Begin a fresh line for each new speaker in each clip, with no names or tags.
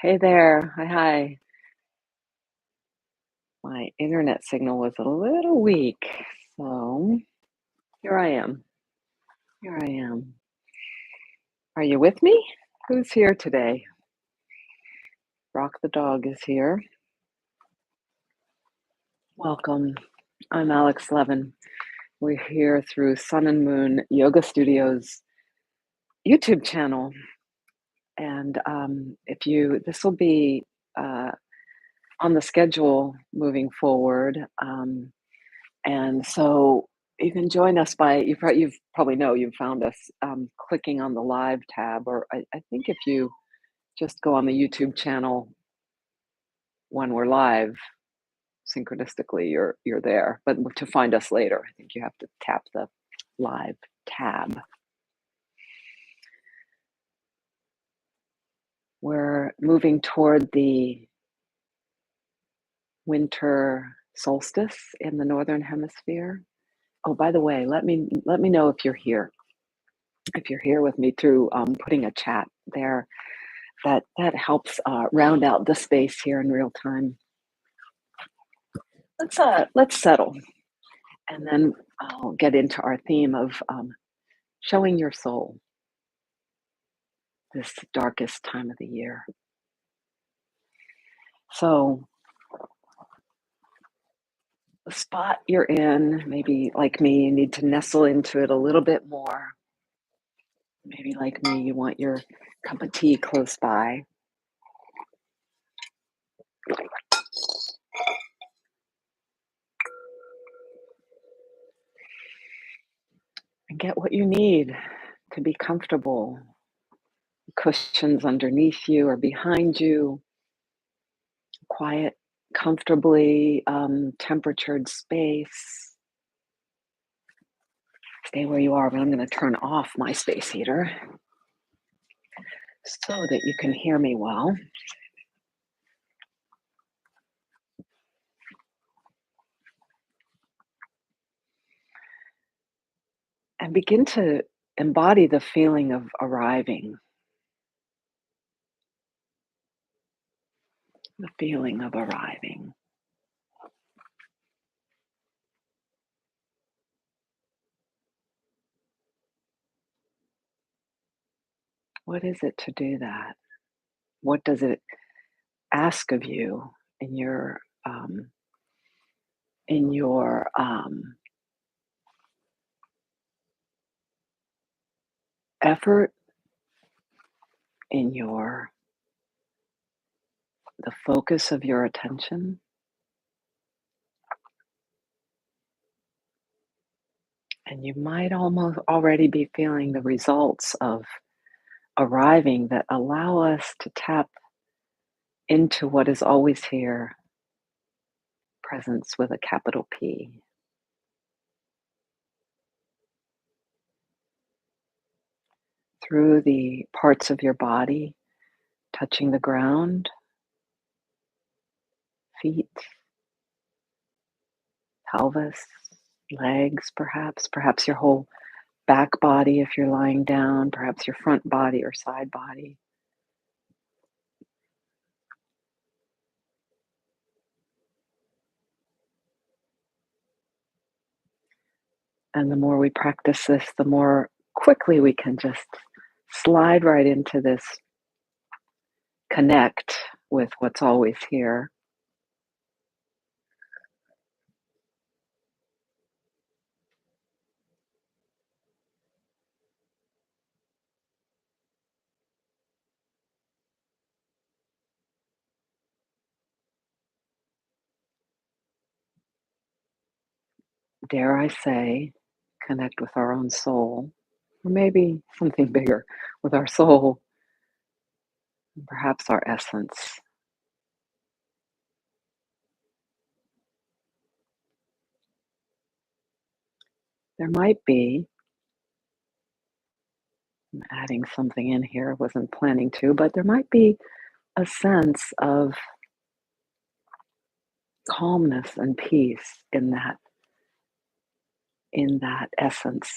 Hey there. Hi. My internet signal was a little weak, so here I am. Here I am. Are you with me? Who's here today? Rock the dog is here. Welcome. I'm aLex Levin. We're here through Sun and Moon Yoga Studios YouTube channel. And this will be uh, on the schedule moving forward. And so you can join us by you've probably know you've found us clicking on the live tab, or I think if you just go on the YouTube channel when we're live, synchronistically you're there. But to find us later, I think you have to tap the live tab. We're moving toward the winter solstice in the northern hemisphere. Oh, by the way, let me know if you're here. If you're here with me through putting a chat there, that helps round out the space here in real time. Let's settle, and then I'll get into our theme of showing your soul this darkest time of the year. So, the spot you're in, maybe like me, you need to nestle into it a little bit more. Maybe like me, you want your cup of tea close by. And get what you need to be comfortable. Cushions underneath you or behind you, quiet, comfortably temperatured space. Stay where you are, but I'm going to turn off my space heater so that you can hear me well. And begin to embody the feeling of arriving, the feeling of arriving. What is it to do that? What does it ask of you in your effort, in your the focus of your attention? And you might almost already be feeling the results of arriving that allow us to tap into what is always here, presence with a capital P. Through the parts of your body touching the ground, feet, pelvis, legs, perhaps your whole back body if you're lying down, perhaps your front body or side body. And the more we practice this, the more quickly we can just slide right into this connect with what's always here. Dare I say, connect with our own soul, or maybe something bigger, with our soul, and perhaps our essence. There might be, I'm adding something in here, I wasn't planning to, but there might be a sense of calmness and peace in that essence.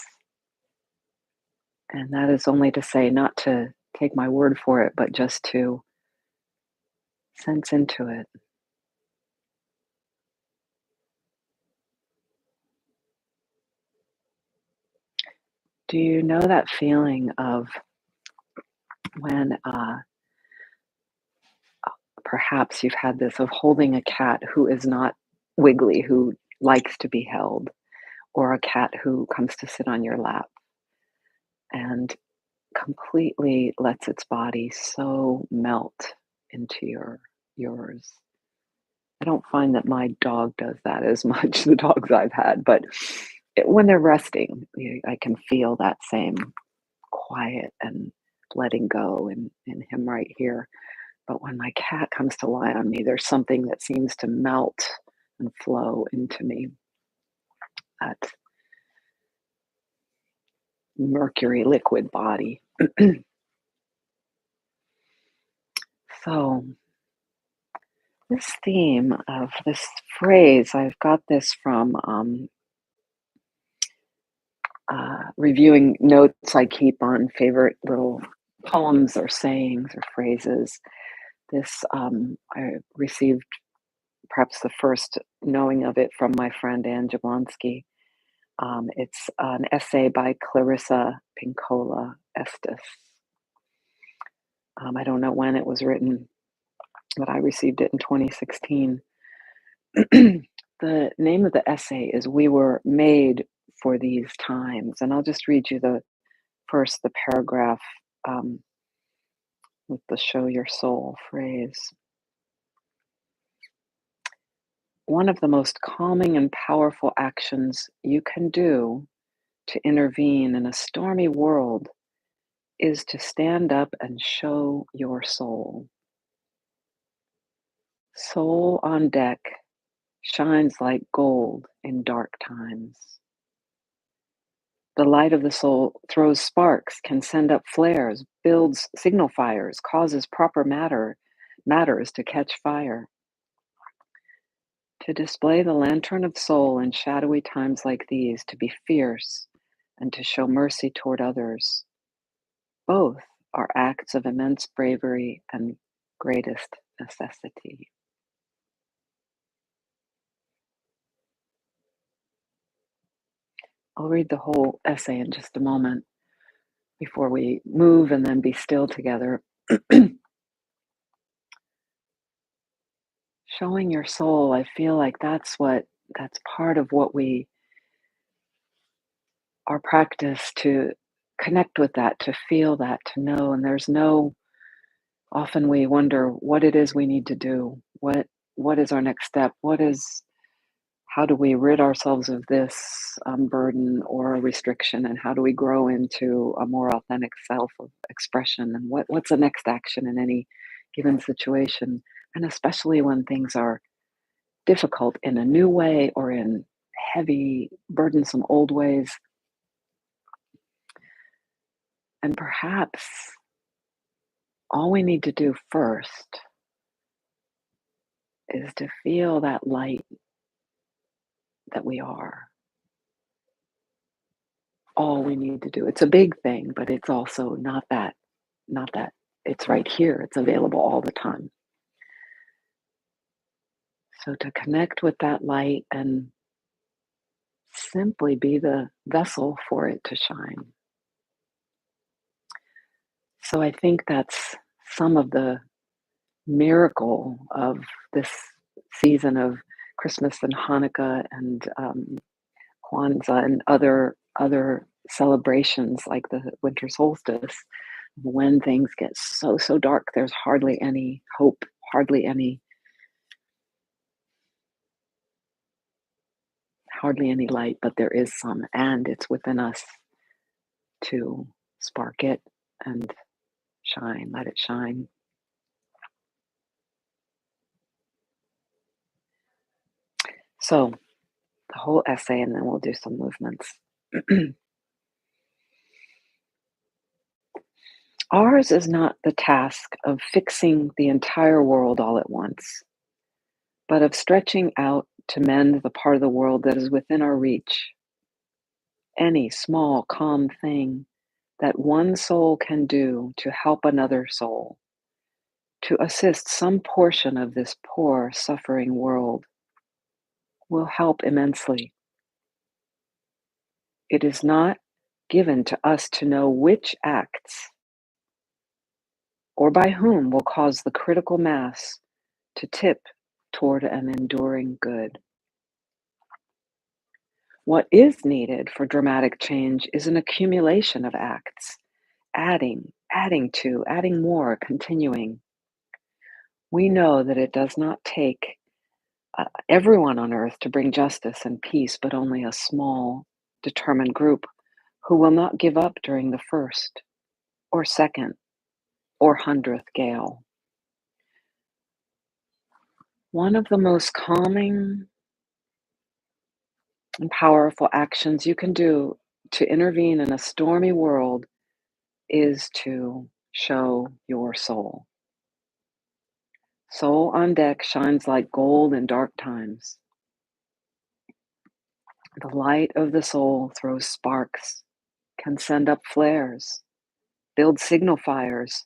And that is only to say, not to take my word for it, but just to Sense into it. Do you know that feeling of when perhaps you've had this of holding a cat who is not wiggly, who likes to be held, or a cat who comes to sit on your lap and completely lets its body so melt into yours. I don't find that my dog does that as much, the dogs I've had, but when they're resting, I can feel that same quiet and letting go in him right here. But when my cat comes to lie on me, there's something that seems to melt and flow into me. That mercury liquid body. So, this theme of this phrase, I've got this from reviewing notes I keep on favorite little poems or sayings or phrases. This I received perhaps the first knowing of it from my friend Anne Jablonski. It's an essay by Clarissa Pinkola Estes. I don't know when it was written, but I received it in 2016. The name of the essay is We Were Made for These Times. And I'll just read you the paragraph um, with the show your soul phrase. One of the most calming and powerful actions you can do to intervene in a stormy world is to stand up and show your soul. Soul on deck shines like gold in dark times. The light of the soul throws sparks, can send up flares, builds signal fires, causes proper matters to catch fire. To display the lantern of soul in shadowy times like these, to be fierce and to show mercy toward others, both are acts of immense bravery and greatest necessity. I'll read the whole essay in just a moment before we move and then be still together. Showing your soul, I feel like that's part of what we our practice to connect with that, to feel that, to know. And there's no often we wonder what it is we need to do. What is our next step? How do we rid ourselves of this burden or restriction, and how do we grow into a more authentic self of expression? And what's the next action in any given situation? And especially when things are difficult in a new way or in heavy, burdensome old ways. And perhaps all we need to do first is to feel that light that we are. All we need to do. It's a big thing, but it's also not that it's right here. It's available all the time. So to connect with that light and simply be the vessel for it to shine. So I think that's some of the miracle of this season of Christmas and Hanukkah and Kwanzaa and other celebrations like the winter solstice. When things get so dark, there's hardly any hope, hardly any light, but there is some, and it's within us to spark it and shine, let it shine. So the whole essay, and then we'll do some movements. Ours is not the task of fixing the entire world all at once, but of stretching out to mend the part of the world that is within our reach. Any small, calm thing that one soul can do to help another soul, to assist some portion of this poor, suffering world will help immensely. It is not given to us to know which acts or by whom will cause the critical mass to tip toward an enduring good. What is needed for dramatic change is an accumulation of acts, adding more, continuing. We know that it does not take everyone on earth to bring justice and peace, but only a small, determined group who will not give up during the first or second or 100th gale. One of the most calming and powerful actions you can do to intervene in a stormy world is to show your soul. Soul on deck shines like gold in dark times. The light of the soul throws sparks, can send up flares, build signal fires,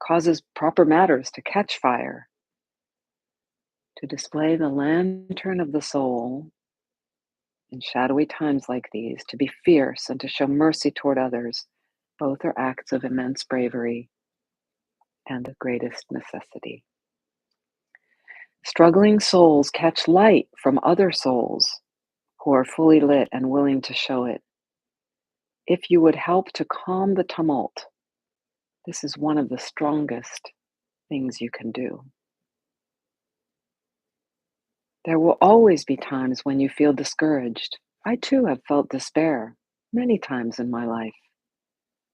causes proper matters to catch fire. To display the lantern of the soul in shadowy times like these, to be fierce and to show mercy toward others, both are acts of immense bravery and the greatest necessity. Struggling souls catch light from other souls who are fully lit and willing to show it. If you would help to calm the tumult, this is one of the strongest things you can do. There will always be times when you feel discouraged. I too have felt despair many times in my life,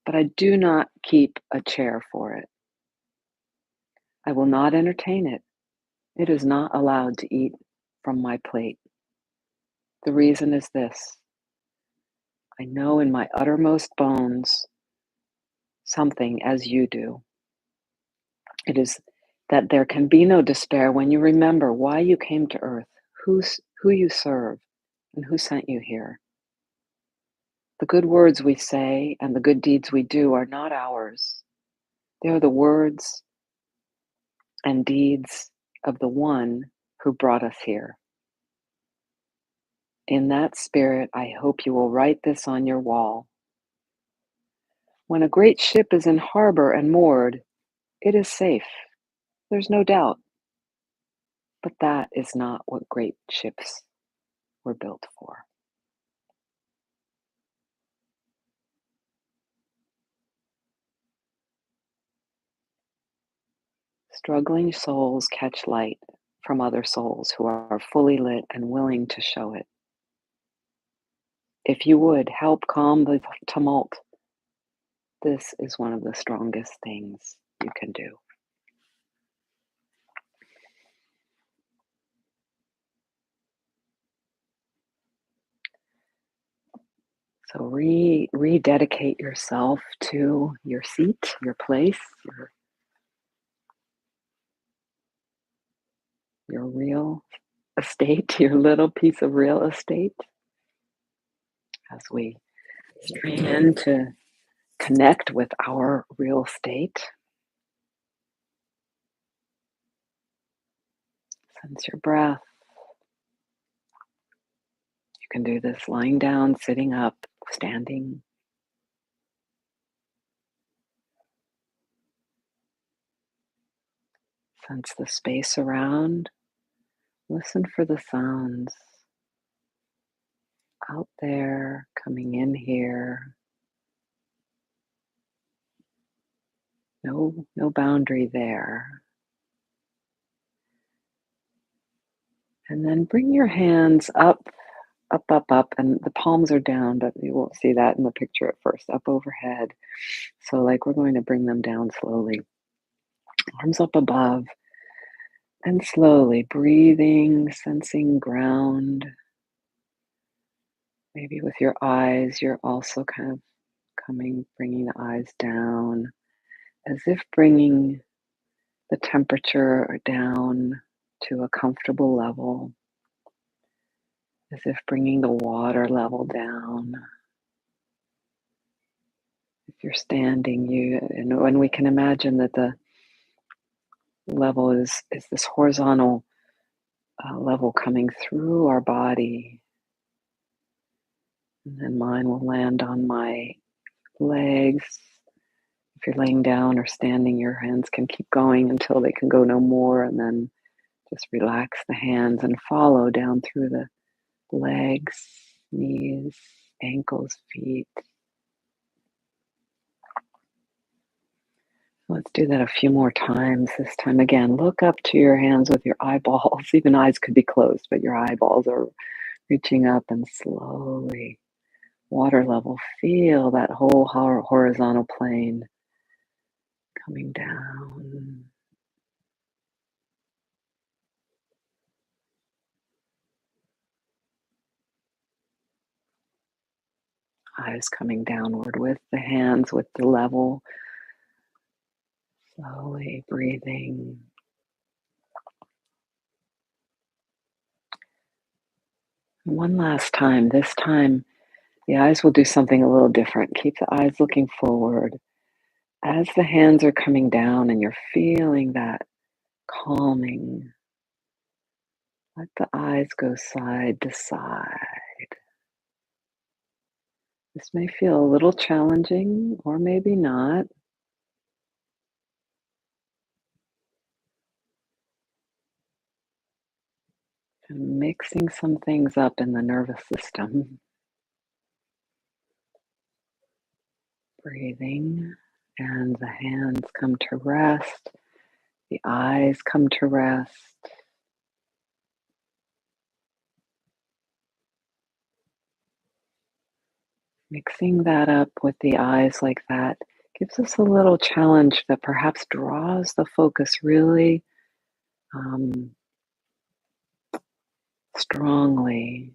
but I do not keep a chair for it. I will not entertain it. It is not allowed to eat from my plate. The reason is this: I know in my uttermost bones something as you do. It is that there can be no despair when you remember why you came to earth, who you serve, and who sent you here. The good words we say and the good deeds we do are not ours. They are the words and deeds of the one who brought us here. In that spirit, I hope you will write this on your wall. When a great ship is in harbor and moored, it is safe. There's no doubt. But that is not what great ships were built for. Struggling souls catch light from other souls who are fully lit and willing to show it. If you would help calm the tumult, this is one of the strongest things you can do. So rededicate yourself to your seat, your place, your real estate, your little piece of real estate. As we stream in to connect with our real estate, sense your breath. You can do this lying down, sitting up, standing. Sense the space around. Listen for the sounds out there, coming in here. No boundary there. And then bring your hands up, and the palms are down, but you won't see that in the picture at first, up overhead. So like we're going to bring them down slowly. Arms up above, and slowly breathing, sensing ground. Maybe with your eyes, you're also kind of bringing the eyes down, as if bringing the temperature down to a comfortable level, as if bringing the water level down. If you're standing, and we can imagine that the level is this horizontal level coming through our body. And then mine will land on my legs. If you're laying down or standing, your hands can keep going until they can go no more, and then just relax the hands and follow down through the legs, knees, ankles, feet. Let's do that a few more times. This time again, look up to your hands with your eyeballs. Even eyes could be closed, but your eyeballs are reaching up, and slowly, water level, feel that whole horizontal plane coming down. Eyes coming downward with the hands, with the level. Slowly breathing. One last time. This time, the eyes will do something a little different. Keep the eyes looking forward. As the hands are coming down and you're feeling that calming, let the eyes go side to side. This may feel a little challenging, or maybe not. And mixing some things up in the nervous system. Breathing, and the hands come to rest. The eyes come to rest. Mixing that up with the eyes like that gives us a little challenge that perhaps draws the focus really um, strongly.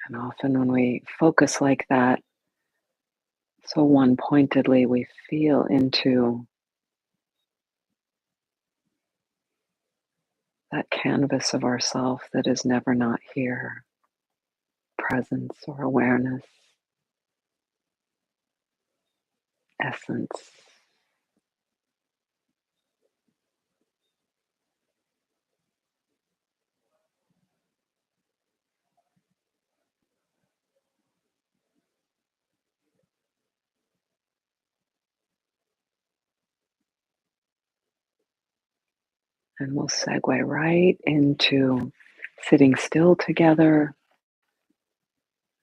And often when we focus like that, so one pointedly, we feel into that canvas of ourself that is never not here, presence or awareness, essence. And we'll segue right into sitting still together.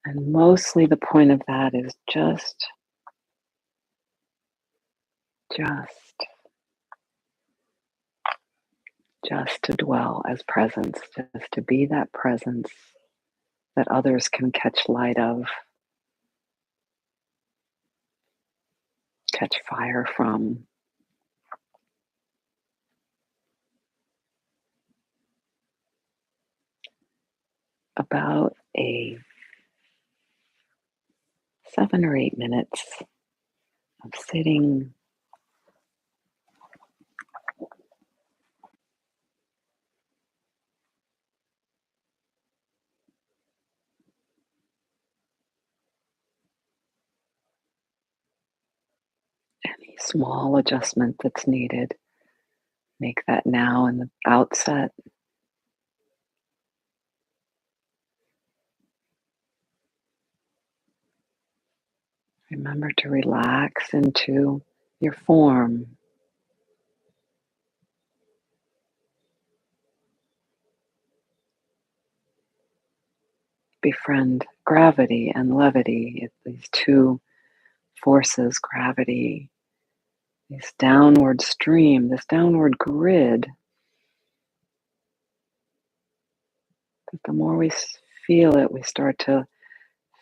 And mostly the point of that is just, just to dwell as presence, just to be that presence that others can catch light of, catch fire from. About a 7 or 8 minutes of sitting. Any small adjustment that's needed, make that now in the outset. Remember to relax into your form. Befriend gravity and levity, these two forces, gravity, this downward stream, this downward grid. But the more we feel it, we start to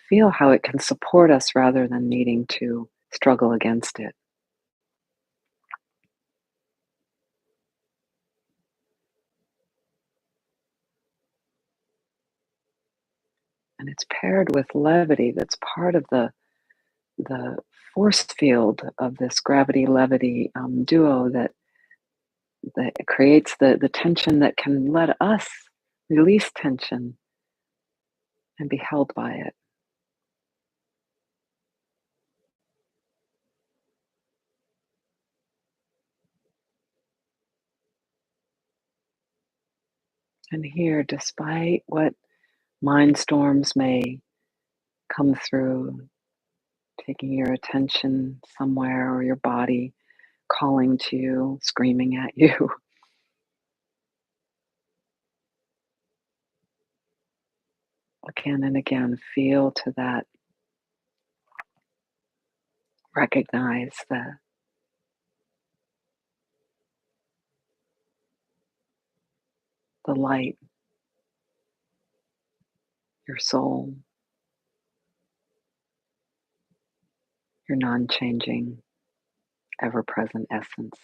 feel how it can support us rather than needing to struggle against it. And it's paired with levity that's part of the force field of this gravity levity duo that creates the tension that can let us release tension and be held by it. And here, despite what mind storms may come through, taking your attention somewhere or your body calling to you, screaming at you, again and again, feel to that, recognize the light, your soul, your non changing, ever present essence.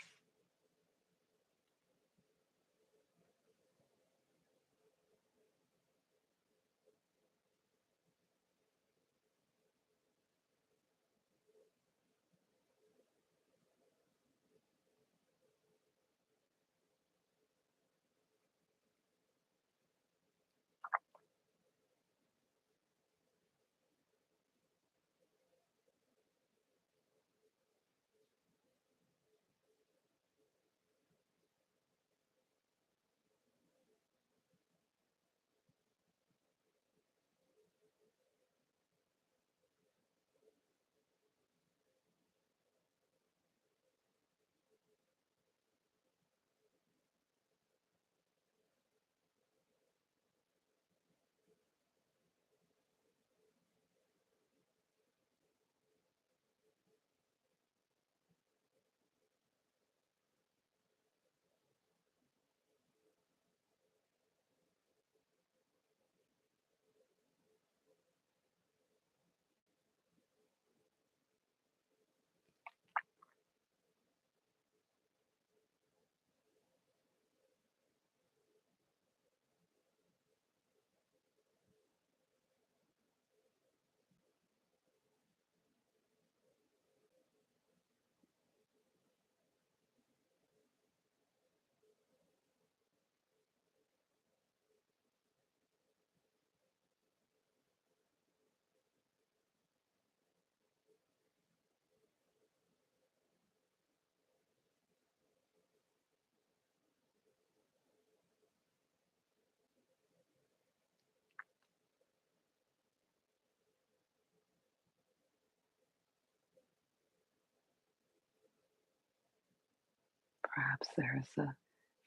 Perhaps there's a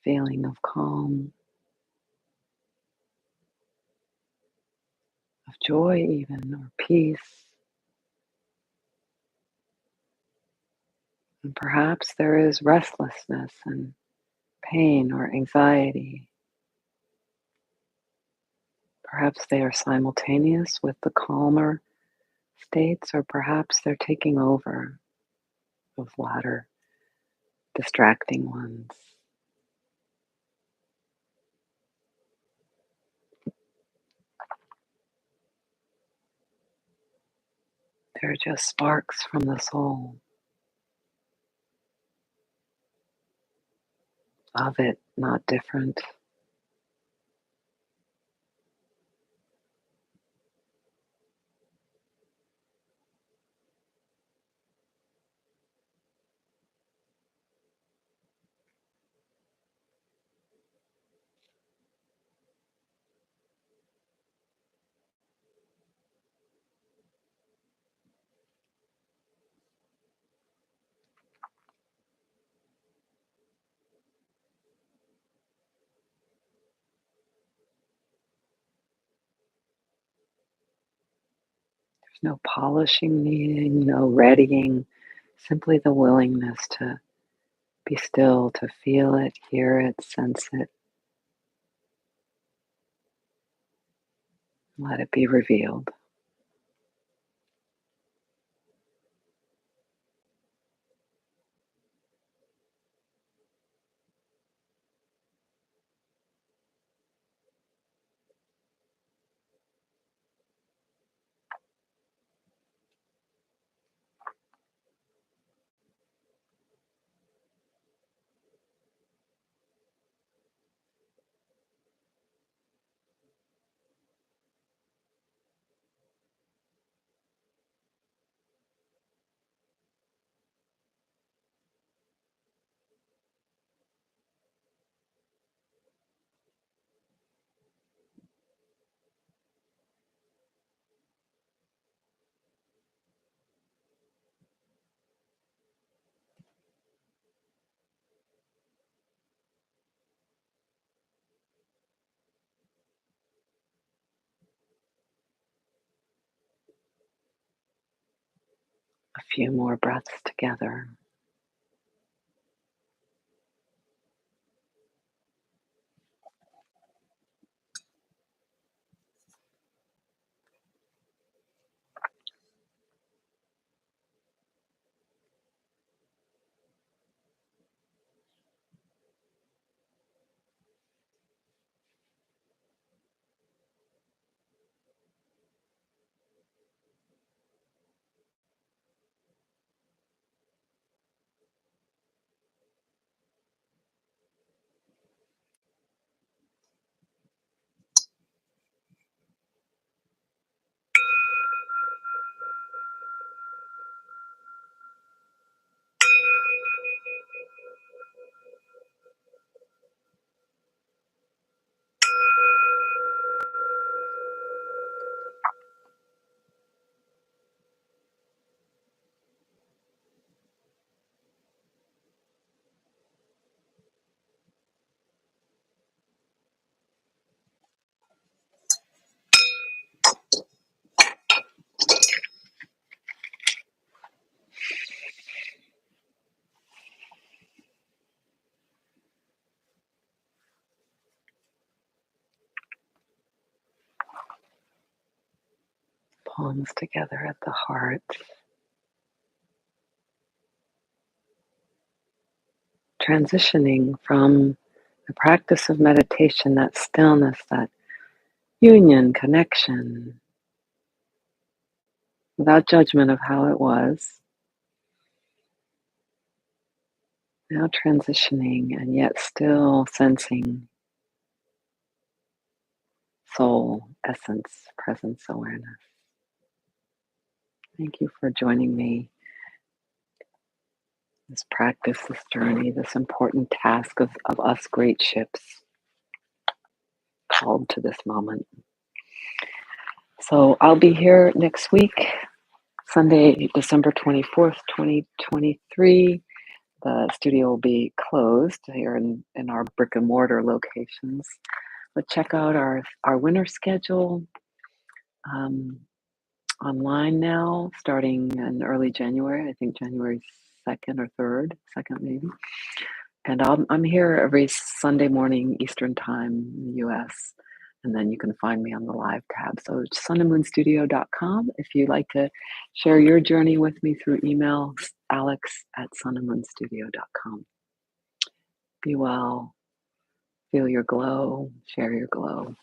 feeling of calm, of joy, even, or peace. And perhaps there is restlessness and pain or anxiety. Perhaps they are simultaneous with the calmer states, or perhaps they're taking over those latter distracting ones. They're just sparks from the soul, of it, not different. There's no polishing needing, no readying, simply the willingness to be still, to feel it, hear it, sense it, let it be revealed. A few more breaths together. Palms together at the heart. Transitioning from the practice of meditation, that stillness, that union, connection, without judgment of how it was. Now transitioning and yet still sensing soul, essence, presence, awareness. Thank you for joining me. This practice, this journey, this important task of us great ships called to this moment. So I'll be here next week, Sunday, December 24th, 2023. The studio will be closed here in our brick and mortar locations. But check out our winter schedule online now, starting in early January. I think January 2nd or 3rd, 2nd maybe. And I'm here every Sunday morning Eastern Time in the US. And then you can find me on the live tab. So sunandmoonstudio.com if you'd like to share your journey with me through email, aLex@sunandmoonstudio.com. Be well, feel your glow, share your glow.